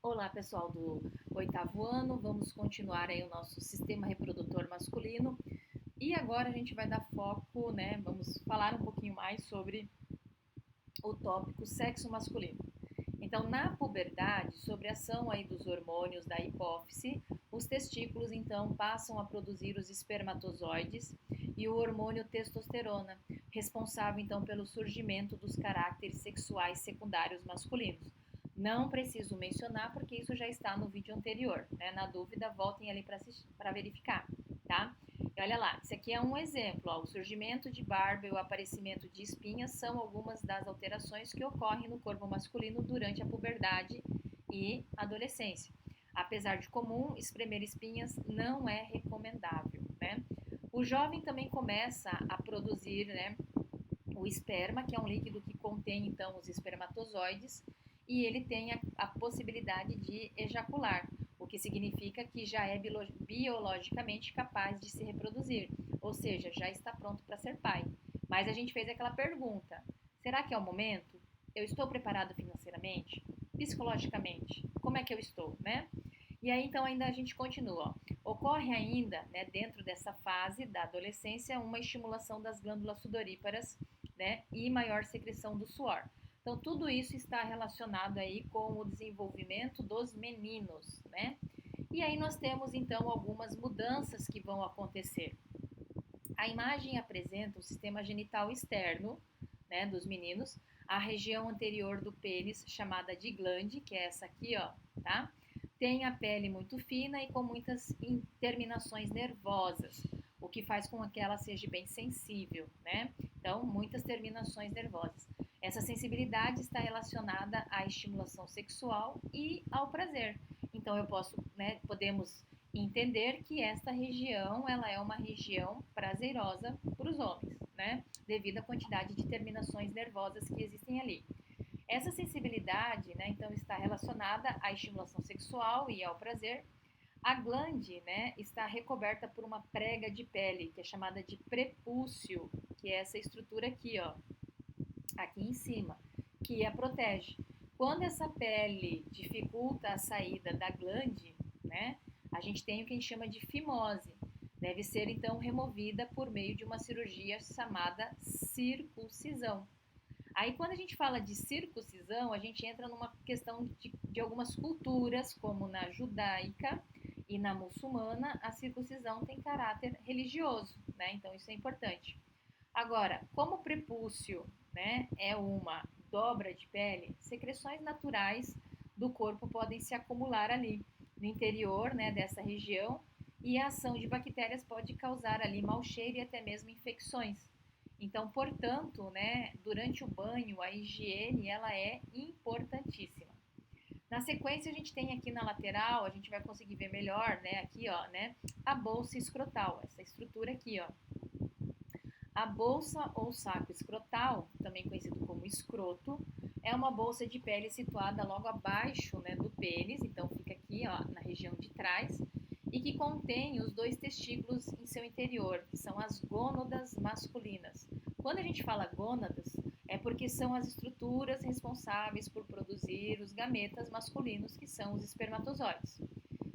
Olá, pessoal do oitavo ano. Vamos continuar aí o nosso sistema reprodutor masculino. E agora a gente vai dar foco, né? Vamos falar um pouquinho mais sobre o tópico sexo masculino. Então, na puberdade, sobre a ação aí dos hormônios da hipófise, os testículos então passam a produzir os espermatozoides e o hormônio testosterona, responsável então pelo surgimento dos caracteres sexuais secundários masculinos. Não preciso mencionar porque isso já está no vídeo anterior, né? Na dúvida, voltem ali para verificar, tá? E olha lá, isso aqui é um exemplo. Ó, o surgimento de barba e o aparecimento de espinhas são algumas das alterações que ocorrem no corpo masculino durante a puberdade e adolescência. Apesar de comum, espremer espinhas não é recomendável, né? O jovem também começa a produzir, né, o esperma, que é um líquido que contém então os espermatozoides, e ele tem a possibilidade de ejacular, o que significa que já é biologicamente capaz de se reproduzir, ou seja, já está pronto para ser pai. Mas a gente fez aquela pergunta: será que é o momento? Eu estou preparado financeiramente? Psicologicamente? Como é que eu estou, né? E aí então ainda a gente continua. Ó. Ocorre ainda, né, dentro dessa fase da adolescência, uma estimulação das glândulas sudoríparas, né, e maior secreção do suor. Então tudo isso está relacionado aí com o desenvolvimento dos meninos, né? E aí nós temos então algumas mudanças que vão acontecer. A imagem apresenta o sistema genital externo, né, dos meninos, a região anterior do pênis, chamada de glande, que é essa aqui, ó, tá? Tem a pele muito fina e com muitas terminações nervosas, o que faz com que ela seja bem sensível, né? Então, muitas terminações nervosas. Essa sensibilidade está relacionada à estimulação sexual e ao prazer. Então, podemos entender que esta região ela é uma região prazerosa para os homens, né? Devido à quantidade de terminações nervosas que existem ali. Essa sensibilidade, né, então está relacionada à estimulação sexual e ao prazer. A glande, né, está recoberta por uma prega de pele, que é chamada de prepúcio, que é essa estrutura aqui, ó, aqui em cima, que a protege. Quando essa pele dificulta a saída da glande, né, a gente tem o que a gente chama de fimose. Deve ser então removida por meio de uma cirurgia chamada circuncisão. Aí, quando a gente fala de circuncisão, a gente entra numa questão de algumas culturas, como na judaica e na muçulmana, a circuncisão tem caráter religioso, né? Então, isso é importante. Agora, como o prepúcio, né, é uma dobra de pele, secreções naturais do corpo podem se acumular ali no interior, né, dessa região, e a ação de bactérias pode causar ali mau cheiro e até mesmo infecções. Então, portanto, né, durante o banho, a higiene ela é importantíssima. Na sequência, a gente tem aqui na lateral, a gente vai conseguir ver melhor, né, aqui, ó, né, a bolsa escrotal, essa estrutura aqui, ó. A bolsa ou saco escrotal, também conhecido como escroto, é uma bolsa de pele situada logo abaixo, né, do pênis, então fica aqui, ó, na região de trás, e que contém os dois testículos em seu interior, que são as gônadas masculinas. Quando a gente fala gônadas, é porque são as estruturas responsáveis por produzir os gametas masculinos, que são os espermatozoides.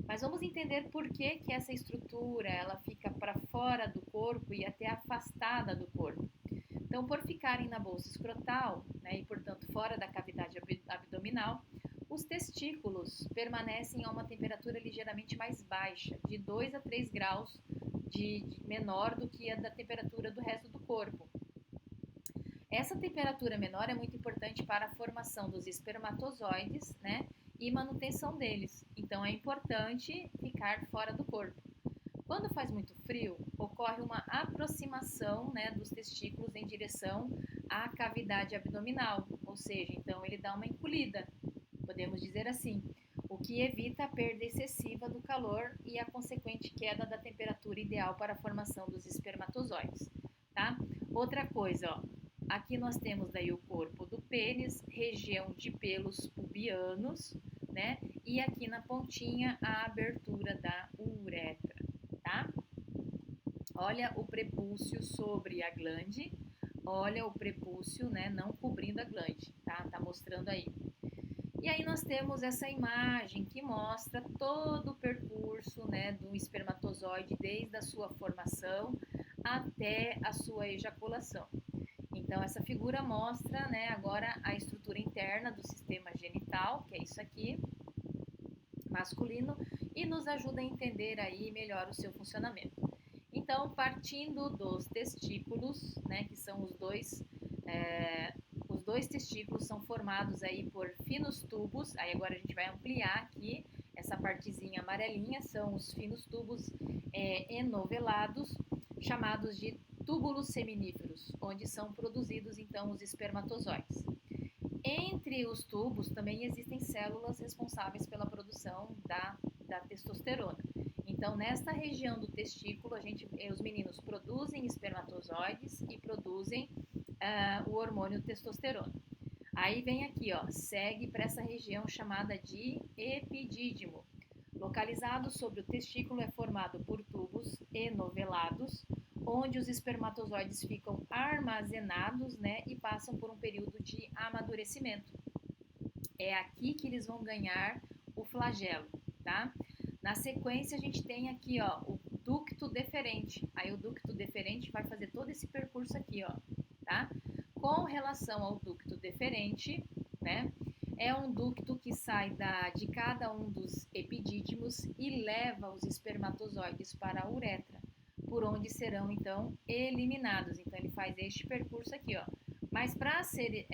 Mas vamos entender por que, que essa estrutura ela fica para fora do corpo e até afastada do corpo. Então, por ficarem na bolsa escrotal, né, e portanto fora da cavidade abdominal, os testículos permanecem a uma temperatura ligeiramente mais baixa, de 2 a 3 graus de menor do que a da temperatura do resto do corpo. Essa temperatura menor é muito importante para a formação dos espermatozoides, né, e manutenção deles. Então é importante ficar fora do corpo. Quando faz muito frio, ocorre uma aproximação, né, dos testículos em direção à cavidade abdominal, ou seja, então ele dá uma encolhida, podemos dizer assim, o que evita a perda excessiva do calor e a consequente queda da temperatura ideal para a formação dos espermatozoides, tá? Outra coisa, ó, aqui nós temos daí o corpo do pênis, região de pelos pubianos, né? E aqui na pontinha a abertura da uretra, tá? Olha o prepúcio sobre a glande, olha o prepúcio, né, não cobrindo a glande, tá? Tá mostrando aí. E aí nós temos essa imagem que mostra todo o percurso, né, do espermatozoide desde a sua formação até a sua ejaculação. Então essa figura mostra, né, agora a estrutura interna do sistema genital, que é isso aqui, masculino, e nos ajuda a entender aí melhor o seu funcionamento. Então, partindo dos testículos, né, que são os dois testículos são formados aí por finos tubos. Aí agora a gente vai ampliar aqui essa partezinha amarelinha, são os finos tubos enovelados, chamados de túbulos seminíferos, onde são produzidos então os espermatozoides. Entre os tubos também existem células responsáveis pela produção da testosterona. Então, nesta região do testículo, os meninos produzem espermatozoides e produzem o hormônio testosterona. Aí vem aqui, ó, segue para essa região chamada de epidídimo. Localizado sobre o testículo, é formado por tubos enovelados, onde os espermatozoides ficam armazenados, né, e passam por um período de amadurecimento. É aqui que eles vão ganhar o flagelo, tá? Na sequência, a gente tem aqui, ó, o ducto deferente. Aí o ducto deferente vai fazer todo esse percurso aqui, ó, tá? Com relação ao ducto deferente, né, é um ducto que sai de cada um dos epidídimos e leva os espermatozoides para a uretra, por onde serão então eliminados. Então ele faz este percurso aqui, ó. Mas para ser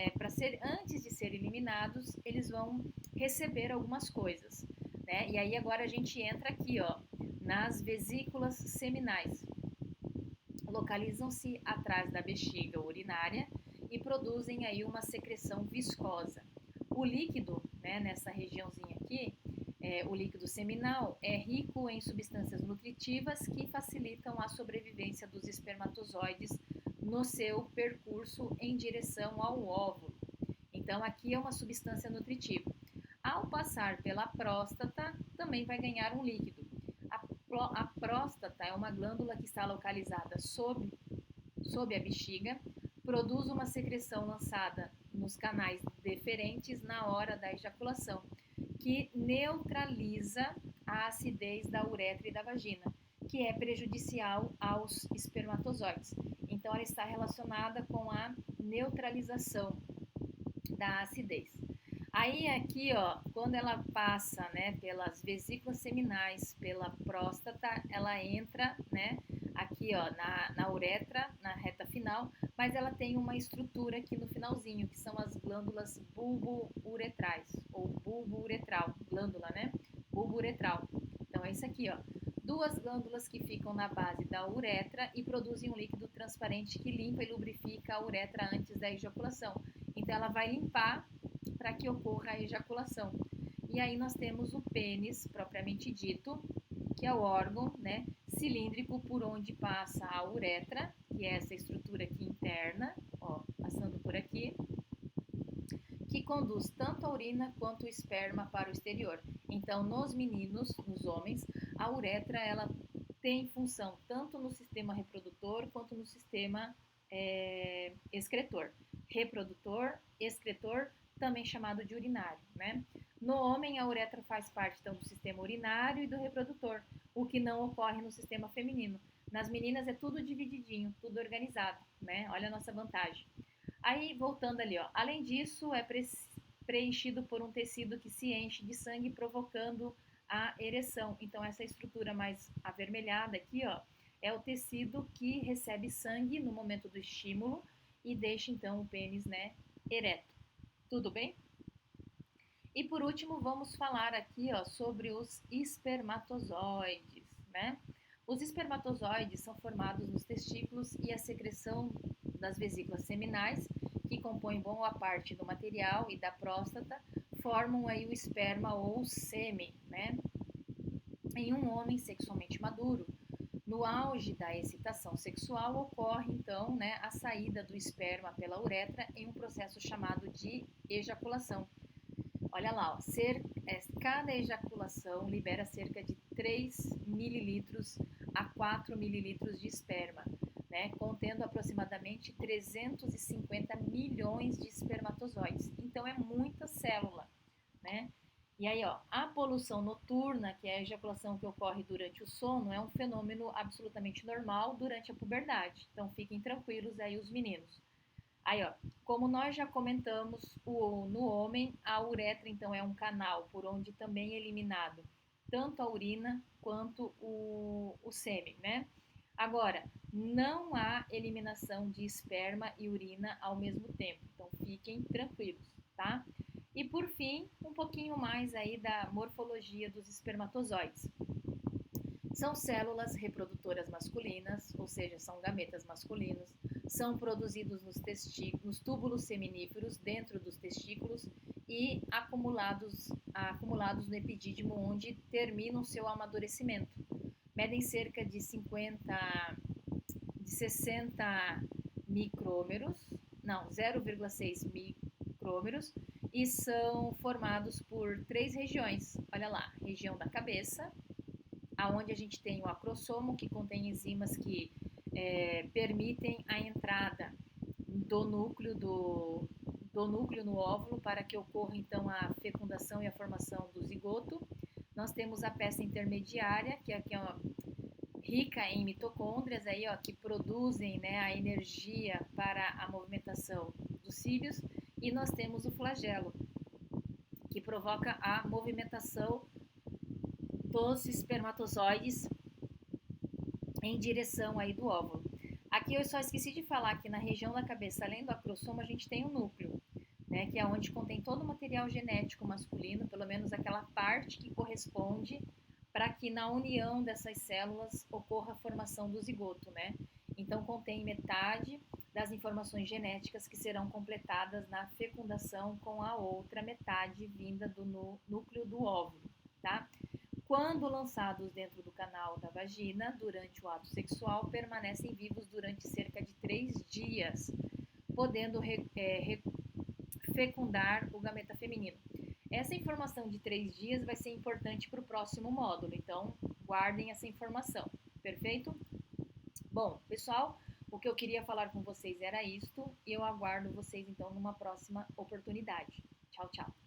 antes de ser eliminados, eles vão receber algumas coisas, né? E aí agora a gente entra aqui, ó, nas vesículas seminais. Localizam-se atrás da bexiga urinária e produzem aí uma secreção viscosa. O líquido, né, nessa regiãozinha aqui, o líquido seminal é rico em substâncias nutritivas que facilitam a sobrevivência dos espermatozoides no seu percurso em direção ao óvulo. Então, aqui é uma substância nutritiva. Ao passar pela próstata, também vai ganhar um líquido. A próstata é uma glândula que está localizada sob a bexiga, produz uma secreção lançada nos canais deferentes na hora da ejaculação, que neutraliza a acidez da uretra e da vagina, que é prejudicial aos espermatozoides. Então, ela está relacionada com a neutralização da acidez. Aí aqui, ó, quando ela passa, né, pelas vesículas seminais, pela próstata, ela entra, né, aqui, ó, na uretra, na reta final, mas ela tem uma estrutura aqui no finalzinho, que são as glândulas bulbo-uretrais, ou bulbo-uretral, glândula, né, bulbo-uretral. Então é isso aqui, ó, duas glândulas que ficam na base da uretra e produzem um líquido transparente que limpa e lubrifica a uretra antes da ejaculação. Então ela vai limpar para que ocorra a ejaculação. E aí nós temos o pênis propriamente dito, que é o órgão, né, cilíndrico por onde passa a uretra, que é essa estrutura aqui interna, ó, passando por aqui, que conduz tanto a urina quanto o esperma para o exterior. Então, nos meninos, nos homens, a uretra ela tem função tanto no sistema reprodutor quanto no sistema excretor. Reprodutor, excretor, também chamado de urinário, né? No homem, a uretra faz parte então do sistema urinário e do reprodutor, o que não ocorre no sistema feminino. Nas meninas é tudo divididinho, tudo organizado, né? Olha a nossa vantagem. Aí, voltando ali, ó. Além disso, é preenchido por um tecido que se enche de sangue, provocando a ereção. Então, essa estrutura mais avermelhada aqui, ó, é o tecido que recebe sangue no momento do estímulo e deixa, então, o pênis, né, ereto. Tudo bem? E por último, vamos falar aqui, ó, sobre os espermatozoides, né? Os espermatozoides são formados nos testículos e a secreção das vesículas seminais, que compõem boa parte do material e da próstata, formam aí o esperma ou o sêmen, né? Em um homem sexualmente maduro, no auge da excitação sexual, ocorre então, né, a saída do esperma pela uretra em um processo chamado de ejaculação. Olha lá, ó, cada ejaculação libera cerca de 3 mililitros a 4 mililitros de esperma, né, contendo aproximadamente 350 milhões de espermatozoides. Então é muita célula, né? né? E aí, ó, a poluição noturna, que é a ejaculação que ocorre durante o sono, é um fenômeno absolutamente normal durante a puberdade. Então, fiquem tranquilos aí os meninos. Aí, ó, como nós já comentamos, no homem, a uretra, então, é um canal por onde também é eliminado tanto a urina quanto o sêmen, né? Agora, não há eliminação de esperma e urina ao mesmo tempo, então fiquem tranquilos, tá? E por fim, um pouquinho mais aí da morfologia dos espermatozoides. São células reprodutoras masculinas, ou seja, são gametas masculinos, são produzidos nos túbulos seminíferos, dentro dos testículos, e acumulados no epidídimo, onde terminam seu amadurecimento. Medem cerca de 60 micrômeros, não, 0,6 micrômeros, e são formados por 3 regiões. Olha lá, região da cabeça, aonde a gente tem o acrossomo, que contém enzimas que permitem a entrada do núcleo no óvulo para que ocorra então a fecundação e a formação do zigoto. Nós temos a peça intermediária, que é rica em mitocôndrias aí, ó, que produzem, né, a energia para a movimentação dos cílios, e nós temos o flagelo, que provoca a movimentação dos espermatozoides em direção aí do óvulo. Aqui eu só esqueci de falar que na região da cabeça, além do acrossomo, a gente tem o núcleo, né, que é onde contém todo o material genético masculino, pelo menos aquela parte que corresponde para que na união dessas células ocorra a formação do zigoto, né? Então contém metade das informações genéticas que serão completadas na fecundação com a outra metade vinda do núcleo do óvulo, tá? Quando lançados dentro do canal da vagina durante o ato sexual, permanecem vivos durante cerca de 3 dias, podendo fecundar o gameta feminino. Essa informação de 3 dias vai ser importante para o próximo módulo, então guardem essa informação, perfeito? Bom, pessoal, o que eu queria falar com vocês era isto e eu aguardo vocês então numa próxima oportunidade. Tchau, tchau!